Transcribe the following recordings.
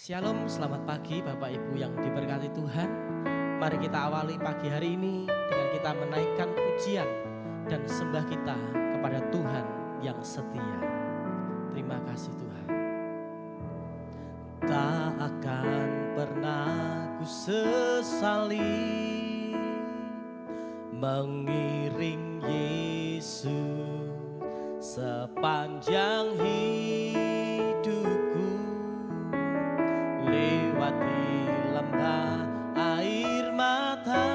Shalom, selamat pagi Bapak Ibu yang diberkati Tuhan. Mari kita awali pagi hari ini dengan kita menaikkan pujian dan sembah kita kepada Tuhan yang setia. Terima kasih Tuhan. Tak akan pernah ku sesali mengiring Yesus sepanjang hidupku. Lewati lembah air mata,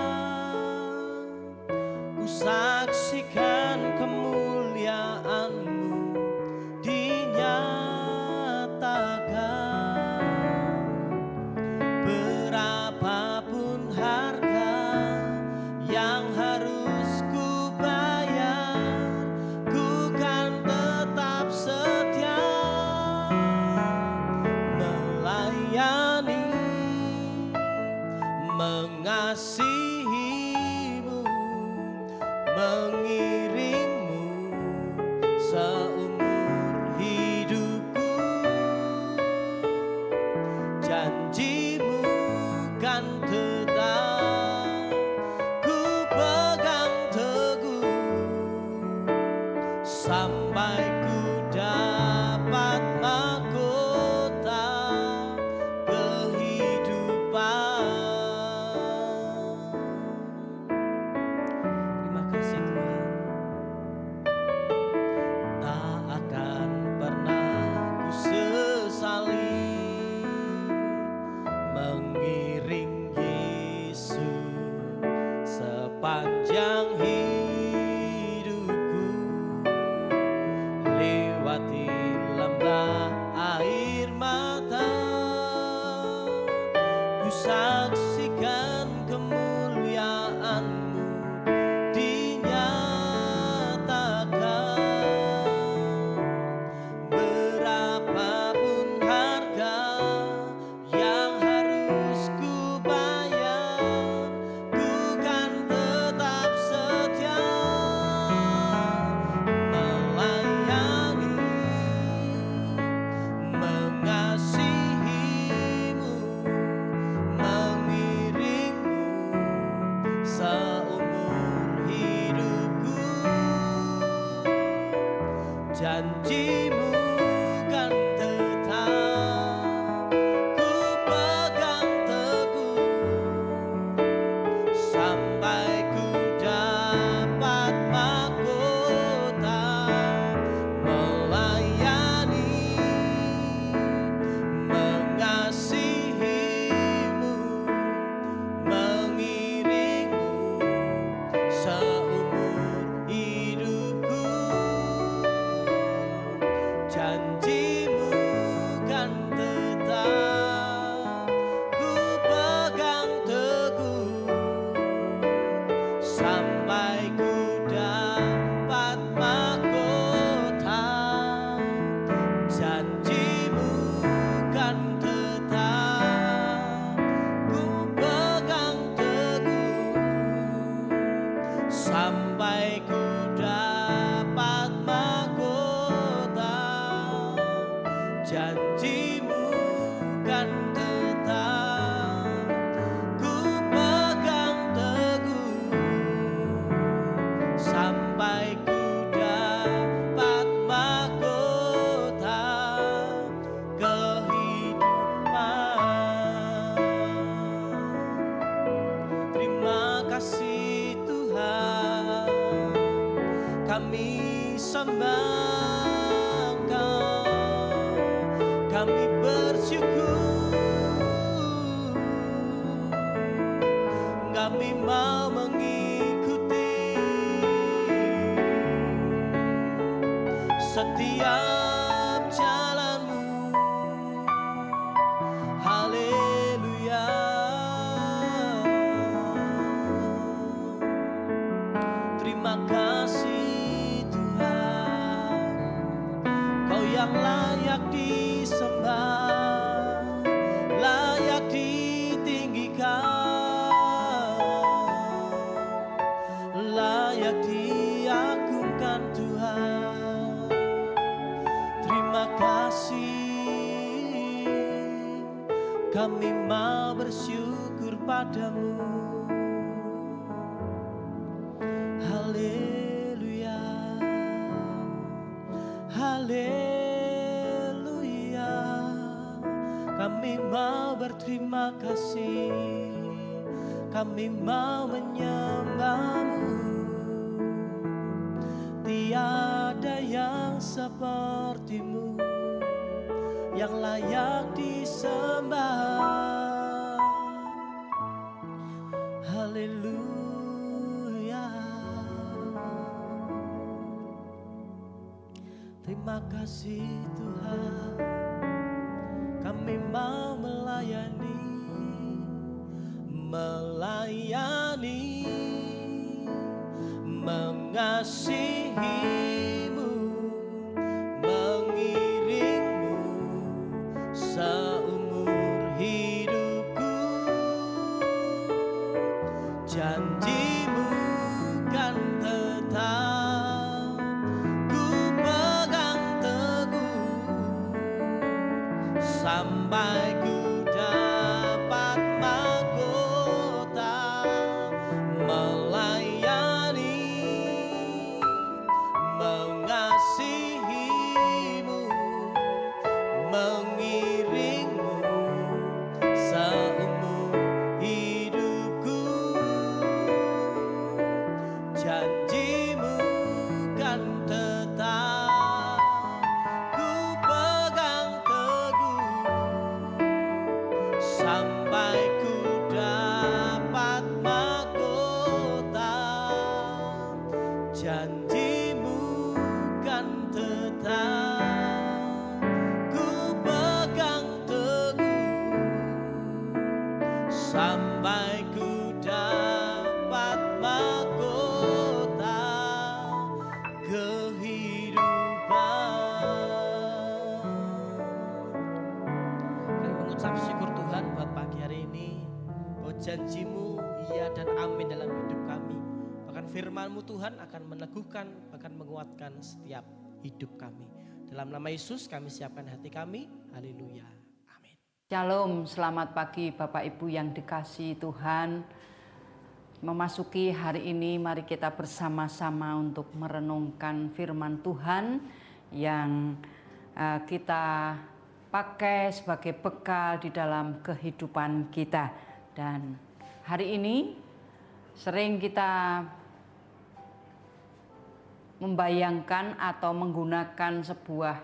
ku saksikan kemuliaan-Mu dinyatakan. Berapapun harga yang harus ku bayar, ku kan tetap setia melayani, mengasihi-Mu, mengiring-Mu seumur hidupku. Janji-Mu kan tetap ku pegang teguh sampai ku dapat mahkota kehidupan. Terima kasih Tuhan. Tak akan pernah ku sesali mengiring Yesus sepanjang hidupku. Lewati lembah air mata, ku saksikan kemuliaan-Mu dinyatakan. Berapapun harga yang harus ku bayar, ku kan tetap setia melayani, mengasihi-Mu, mengiring-Mu seumur hidupku. Janji-Mu kan tetap ku pegang teguh sampai ku dapat mahkota melayani, mengasihi-Mu, mengiring-Mu seumur hidupku. Janji-Mu kan tetap ku pegang teguh sampai ku dapat mahkota. Janji-Mu kan tetap ku pegang teguh sampai ku dapat mahkota. Janji-Mu kan tetap ku pegang teguh sampai ku dapat mahkota kehidupan. Terima kasih Tuhan, kami sembah Engkau, kami bersyukur, kami mau mengikuti setiap jalan-Mu. Haleluya. Terima kasih Tuhan, Kau yang layak disembah, layak ditinggikan, layak diagungkan Tuhan. kami mau bersyukur padamu. Haleluya, haleluya, kami mau berterima kasih, kami mau menyembahmu. Tiada yang sepertimu, yang layak disembah. Haleluya. Terima kasih Tuhan, kami mau melayani, mengasihimu, mengiringmu seumur hidupku. Janjimu kan tetap ku pegang teguh, sampai ku dapat mahkota, melayani, mengasihimu, mengiringmu seumur hidupku. Janjimu kan tetap ku pegang teguh, sampai ku dapat mahkota. Janjimu kan tetap ku pegang teguh, sampai ku dapat mahkota kehidupan. Kami mengucap syukur Tuhan buat pagi hari ini, bahwa janjimu iya dan amin dalam hidup kami. Bahkan firman-Mu Tuhan akan meneguhkan, bahkan menguatkan setiap hidup kami. Dalam nama Yesus kami siapkan hati kami. Haleluya. Amin. Shalom, selamat pagi Bapak Ibu yang dikasihi Tuhan. Memasuki hari ini mari kita bersama-sama untuk merenungkan firman Tuhan yang kita pakai sebagai bekal di dalam kehidupan kita. Dan hari ini sering kita membayangkan atau menggunakan sebuah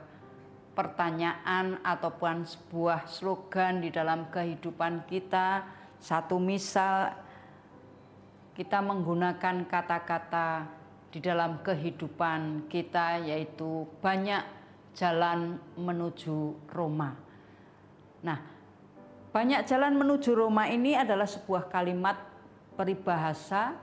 pertanyaan ataupun sebuah slogan di dalam kehidupan kita. Satu misal, kita menggunakan kata-kata di dalam kehidupan kita, yaitu banyak jalan menuju Roma. Nah, banyak jalan menuju Roma ini adalah sebuah kalimat peribahasa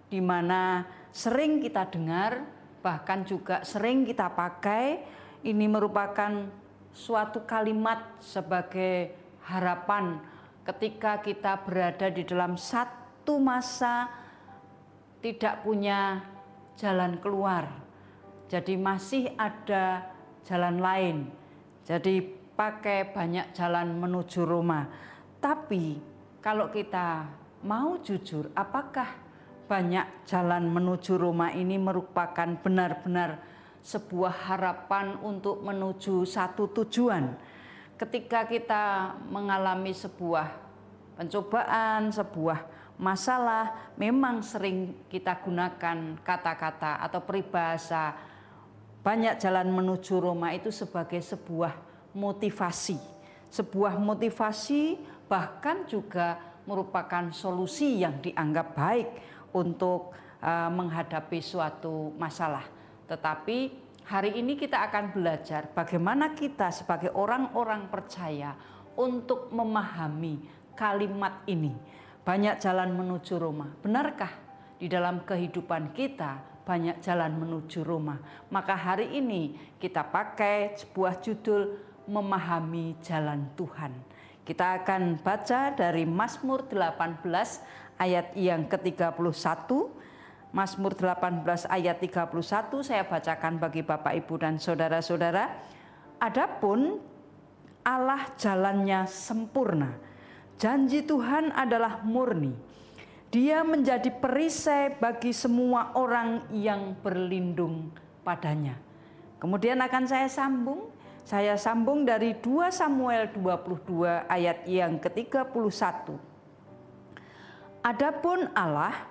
di mana sering kita dengar, bahkan juga sering kita pakai. Ini merupakan suatu kalimat sebagai harapan ketika kita berada di dalam satu masa tidak punya jalan keluar. Jadi masih ada jalan lain. Jadi pakai banyak jalan menuju Roma. Tapi kalau kita mau jujur, apakah banyak jalan menuju Roma ini merupakan benar-benar sebuah harapan untuk menuju satu tujuan? Ketika kita mengalami sebuah pencobaan, sebuah masalah, memang sering kita gunakan kata-kata atau peribahasa banyak jalan menuju Roma itu sebagai sebuah motivasi. Sebuah motivasi bahkan juga merupakan solusi yang dianggap baik untuk menghadapi suatu masalah. Tetapi hari ini kita akan belajar bagaimana kita sebagai orang-orang percaya untuk memahami kalimat ini. Banyak jalan menuju Roma. Benarkah di dalam kehidupan kita banyak jalan menuju Roma? Maka hari ini kita pakai sebuah judul, memahami jalan Tuhan. Kita akan baca dari Mazmur 18 ayat yang ke-31. Mazmur 18 ayat 31 saya bacakan bagi Bapak Ibu dan saudara-saudara. Adapun Allah jalannya sempurna Janji Tuhan adalah murni. Dia menjadi perisai bagi semua orang yang berlindung padanya. Kemudian akan saya sambung dari 2 Samuel 22 ayat yang ke-31. Adapun Allah,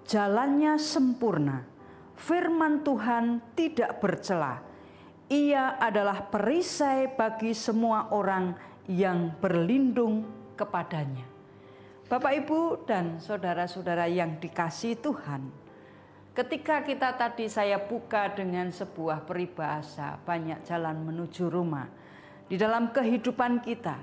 jalannya sempurna, firman Tuhan tidak bercela. Ia adalah perisai bagi semua orang yang berlindung kepadanya. Bapak, Ibu, dan saudara-saudara yang dikasihi Tuhan, ketika kita tadi saya buka dengan sebuah peribahasa, banyak jalan menuju rumah. Di dalam kehidupan kita,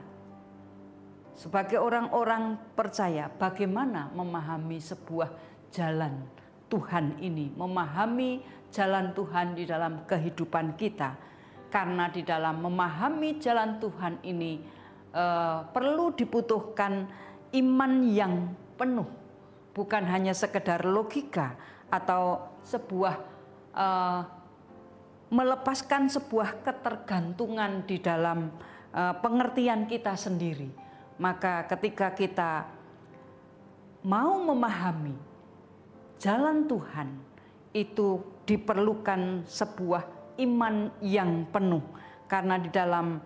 sebagai orang-orang percaya, bagaimana memahami sebuah jalan Tuhan ini, memahami jalan Tuhan di dalam kehidupan kita. Karena di dalam memahami jalan Tuhan ini perlu dibutuhkan iman yang penuh, bukan hanya sekedar logika atau sebuah melepaskan sebuah ketergantungan di dalam pengertian kita sendiri. Maka ketika kita mau memahami jalan Tuhan, itu diperlukan sebuah iman yang penuh. Karena di dalam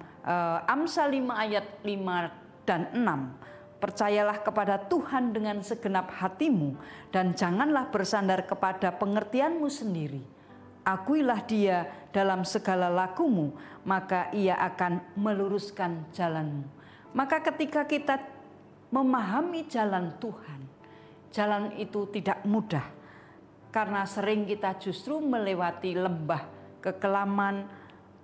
Amsal 5 ayat 5 dan 6, percayalah kepada Tuhan dengan segenap hatimu dan janganlah bersandar kepada pengertianmu sendiri. Akuilah Dia dalam segala lakumu, maka Ia akan meluruskan jalanmu. Maka ketika kita memahami jalan Tuhan, jalan itu tidak mudah. Karena sering kita justru melewati lembah kekelaman,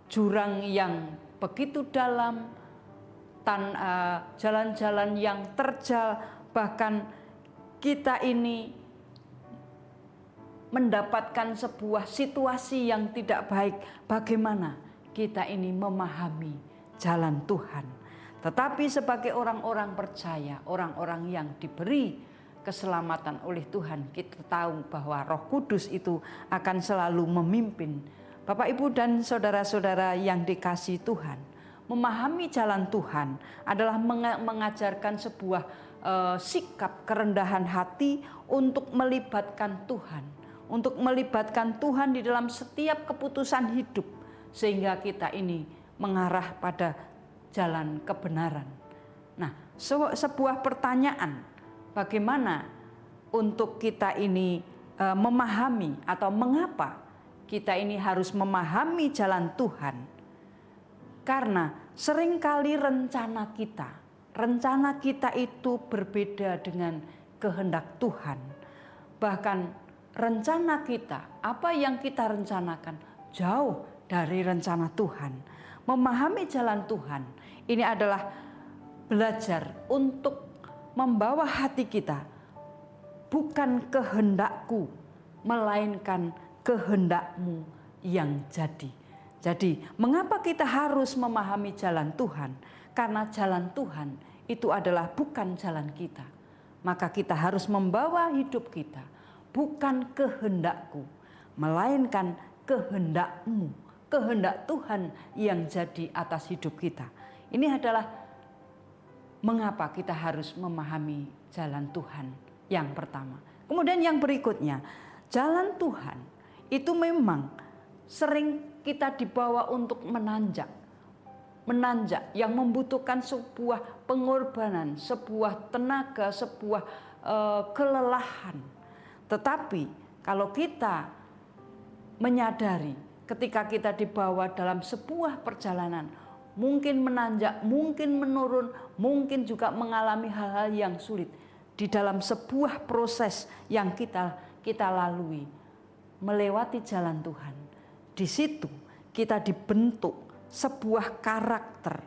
jurang yang begitu dalam, jalan-jalan yang terjal, bahkan kita ini mendapatkan sebuah situasi yang tidak baik. Bagaimana kita ini memahami jalan Tuhan? Tetapi sebagai orang-orang percaya, orang-orang yang diberi keselamatan oleh Tuhan, kita tahu bahwa Roh Kudus itu akan selalu memimpin. Bapak, Ibu, dan saudara-saudara yang dikasihi Tuhan, memahami jalan Tuhan adalah mengajarkan sebuah sikap kerendahan hati untuk melibatkan Tuhan, untuk melibatkan Tuhan di dalam setiap keputusan hidup, sehingga kita ini mengarah pada jalan kebenaran. Nah, sebuah pertanyaan, bagaimana untuk kita ini memahami atau mengapa kita ini harus memahami jalan Tuhan? Karena seringkali rencana kita itu berbeda dengan kehendak Tuhan. Bahkan rencana kita, apa yang kita rencanakan jauh dari rencana Tuhan. Memahami jalan Tuhan ini adalah belajar untuk membawa hati kita, bukan kehendakku, melainkan kehendakmu yang jadi. Jadi, mengapa kita harus memahami jalan Tuhan? Karena jalan Tuhan itu adalah bukan jalan kita. Maka kita harus membawa hidup kita, bukan kehendakku, melainkan kehendakmu, kehendak Tuhan yang jadi atas hidup kita. Ini adalah mengapa kita harus memahami jalan Tuhan yang pertama. Kemudian yang berikutnya, jalan Tuhan itu memang sering kita dibawa untuk menanjak yang membutuhkan sebuah pengorbanan, sebuah tenaga, sebuah kelelahan. Tetapi kalau kita menyadari ketika kita dibawa dalam sebuah perjalanan, mungkin menanjak, mungkin menurun, mungkin juga mengalami hal-hal yang sulit di dalam sebuah proses yang kita lalui, melewati jalan Tuhan. Di situ kita dibentuk sebuah karakter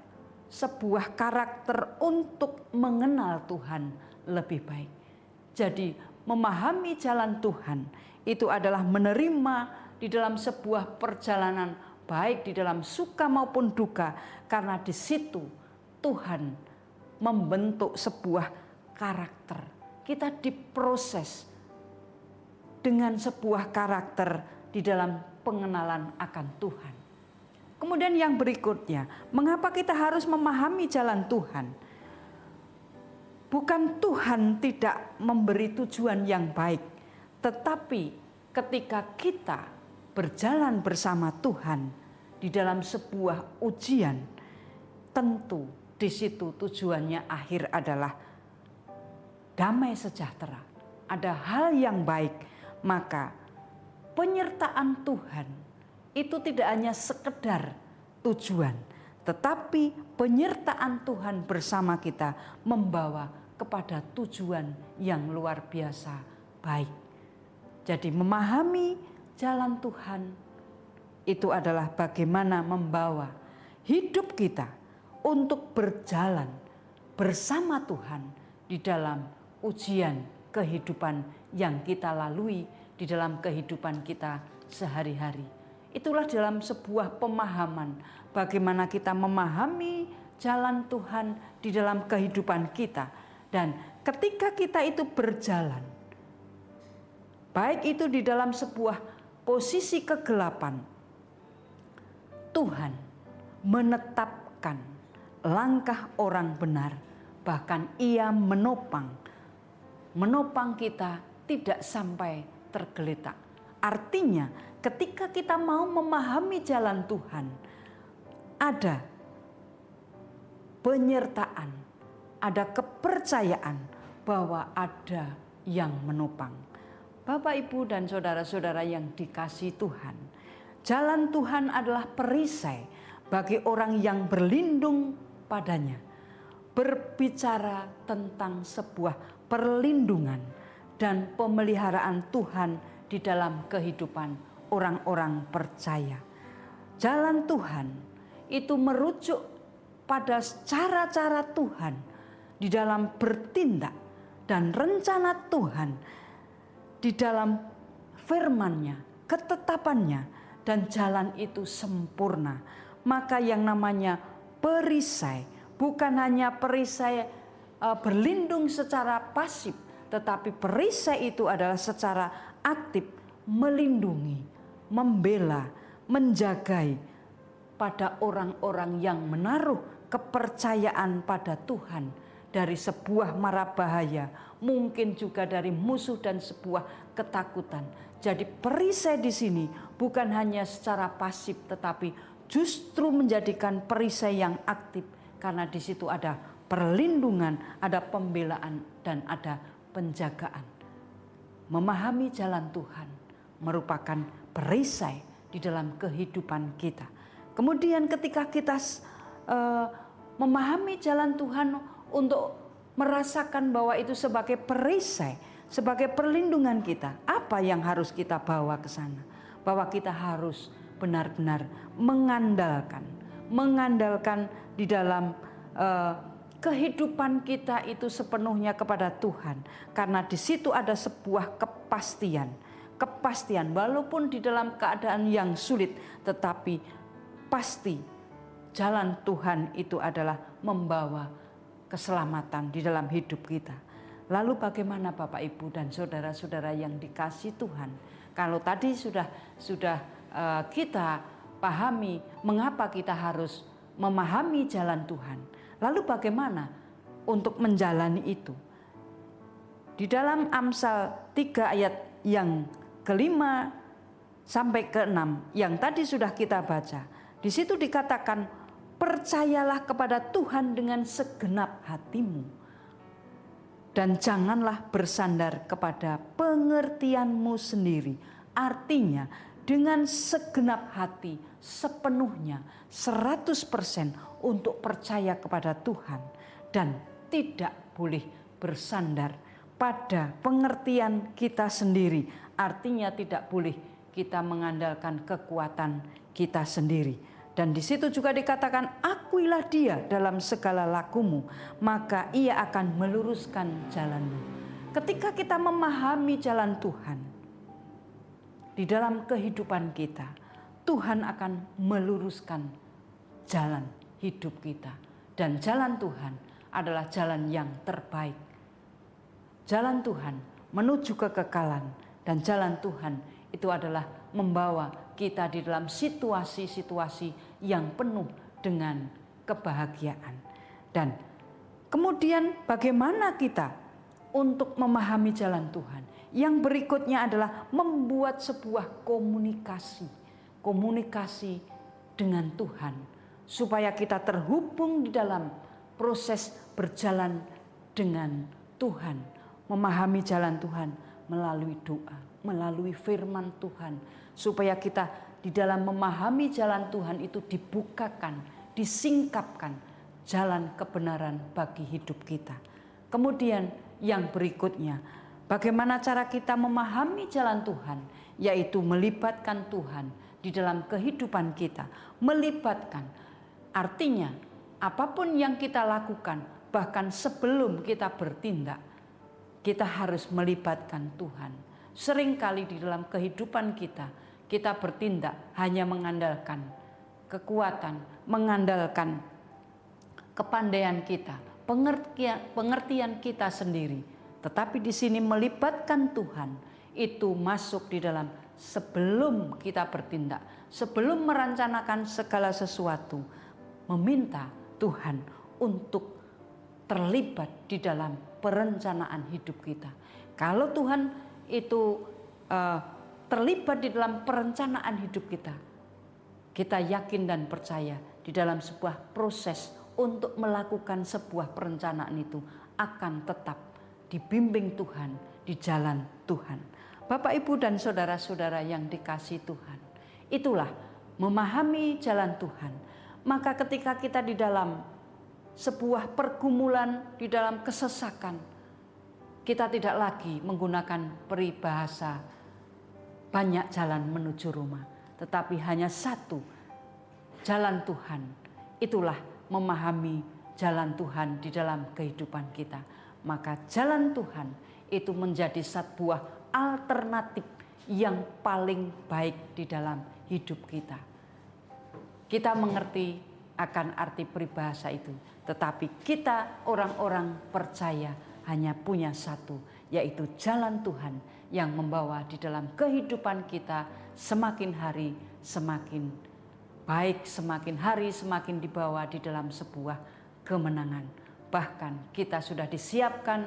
untuk mengenal Tuhan lebih baik. Jadi memahami jalan Tuhan itu adalah menerima di dalam sebuah perjalanan, baik di dalam suka maupun duka, karena di situ Tuhan membentuk sebuah karakter. Kita diproses dengan sebuah karakter di dalam pengenalan akan Tuhan. Kemudian yang berikutnya, mengapa kita harus memahami jalan Tuhan? Bukan Tuhan tidak memberi tujuan yang baik, tetapi ketika kita berjalan bersama Tuhan di dalam sebuah ujian, tentu di situ tujuannya akhir adalah damai sejahtera. Ada hal yang baik, maka penyertaan Tuhan itu tidak hanya sekedar tujuan, tetapi penyertaan Tuhan bersama kita membawa kepada tujuan yang luar biasa baik. Jadi memahami jalan Tuhan itu adalah bagaimana membawa hidup kita untuk berjalan bersama Tuhan di dalam ujian kehidupan yang kita lalui di dalam kehidupan kita sehari-hari. Itulah dalam sebuah pemahaman bagaimana kita memahami jalan Tuhan di dalam kehidupan kita. Dan ketika kita itu berjalan, baik itu di dalam sebuah posisi kegelapan, Tuhan menetapkan langkah orang benar, bahkan Ia menopang kita tidak sampai tergeletak. Artinya ketika kita mau memahami jalan Tuhan, ada penyertaan, ada kepercayaan bahwa ada yang menopang. Bapak, Ibu, dan saudara-saudara yang dikasihi Tuhan, jalan Tuhan adalah perisai bagi orang yang berlindung padanya. Berbicara tentang sebuah perlindungan dan pemeliharaan Tuhan di dalam kehidupan orang-orang percaya. Jalan Tuhan itu merujuk pada cara-cara Tuhan di dalam bertindak dan rencana Tuhan di dalam firman-Nya, ketetapan-Nya, dan jalan itu sempurna. Maka yang namanya perisai bukan hanya perisai berlindung secara pasif, tetapi perisai itu adalah secara aktif melindungi, membela, menjagai pada orang-orang yang menaruh kepercayaan pada Tuhan dari sebuah mara bahaya, mungkin juga dari musuh dan sebuah ketakutan. Jadi perisai di sini bukan hanya secara pasif, tetapi justru menjadikan perisai yang aktif, karena di situ ada perlindungan, ada pembelaan, dan ada penjagaan. Memahami jalan Tuhan merupakan perisai di dalam kehidupan kita. Kemudian ketika kita memahami jalan Tuhan untuk merasakan bahwa itu sebagai perisai, sebagai perlindungan kita, apa yang harus kita bawa ke sana? Bahwa kita harus benar-benar mengandalkan di dalam kehidupan kita itu sepenuhnya kepada Tuhan. Karena di situ ada sebuah kepastian walaupun di dalam keadaan yang sulit, tetapi pasti jalan Tuhan itu adalah membawa keselamatan di dalam hidup kita. Lalu bagaimana Bapak, Ibu, dan saudara-saudara yang dikasihi Tuhan? Kalau tadi sudah kita pahami mengapa kita harus memahami jalan Tuhan. Lalu bagaimana untuk menjalani itu? Di dalam Amsal 3 ayat yang ke-5 sampai ke-6 yang tadi sudah kita baca. Di situ dikatakan, percayalah kepada Tuhan dengan segenap hatimu, dan janganlah bersandar kepada pengertianmu sendiri. Artinya dengan segenap hati, sepenuhnya, 100% untuk percaya kepada Tuhan. Dan tidak boleh bersandar pada pengertian kita sendiri. Artinya tidak boleh kita mengandalkan kekuatan kita sendiri. Dan di situ juga dikatakan, akuilah Dia dalam segala lakumu, maka Ia akan meluruskan jalanmu. Ketika kita memahami jalan Tuhan di dalam kehidupan kita, Tuhan akan meluruskan jalan hidup kita. Dan jalan Tuhan adalah jalan yang terbaik. Jalan Tuhan menuju kekekalan, dan jalan Tuhan itu adalah membawa kita di dalam situasi-situasi yang penuh dengan kebahagiaan. Dan Kemudian bagaimana kita untuk memahami jalan Tuhan? Yang berikutnya adalah membuat sebuah komunikasi dengan Tuhan, supaya kita terhubung di dalam proses berjalan dengan Tuhan, memahami jalan Tuhan melalui doa, melalui firman Tuhan, supaya kita di dalam memahami jalan Tuhan itu dibukakan, disingkapkan jalan kebenaran bagi hidup kita. Kemudian yang berikutnya, bagaimana cara kita memahami jalan Tuhan, yaitu melibatkan Tuhan di dalam kehidupan kita. Melibatkan artinya apapun yang kita lakukan, bahkan sebelum kita bertindak, kita harus melibatkan Tuhan. Seringkali di dalam kehidupan kita bertindak hanya mengandalkan kekuatan, mengandalkan kepandaian kita, pengertian kita sendiri. Tetapi di sini melibatkan Tuhan itu masuk di dalam sebelum kita bertindak, sebelum merencanakan segala sesuatu, meminta Tuhan untuk terlibat di dalam perencanaan hidup kita. Kalau Tuhan itu terlibat di dalam perencanaan hidup kita, kita yakin dan percaya di dalam sebuah proses untuk melakukan sebuah perencanaan itu akan tetap dibimbing Tuhan di jalan Tuhan. Bapak, Ibu, dan saudara-saudara yang dikasihi Tuhan, itulah memahami jalan Tuhan. Maka ketika kita di dalam sebuah pergumulan, di dalam kesesakan, kita tidak lagi menggunakan peribahasa banyak jalan menuju rumah, tetapi hanya satu jalan Tuhan. Itulah memahami jalan Tuhan di dalam kehidupan kita. Maka jalan Tuhan itu menjadi sebuah alternatif yang paling baik di dalam hidup kita. Kita mengerti akan arti peribahasa itu, tetapi kita orang-orang percaya hanya punya satu, yaitu jalan Tuhan yang membawa di dalam kehidupan kita semakin hari semakin baik, semakin hari semakin dibawa di dalam sebuah kemenangan. Bahkan kita sudah disiapkan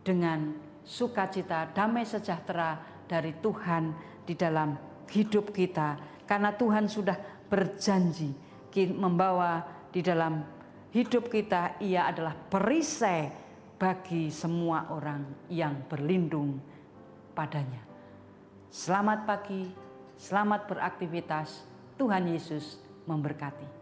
dengan sukacita, damai sejahtera dari Tuhan di dalam hidup kita. Karena Tuhan sudah berjanji membawa di dalam hidup kita, Ia adalah perisai bagi semua orang yang berlindung padanya. Selamat pagi, selamat beraktivitas. Tuhan Yesus memberkati.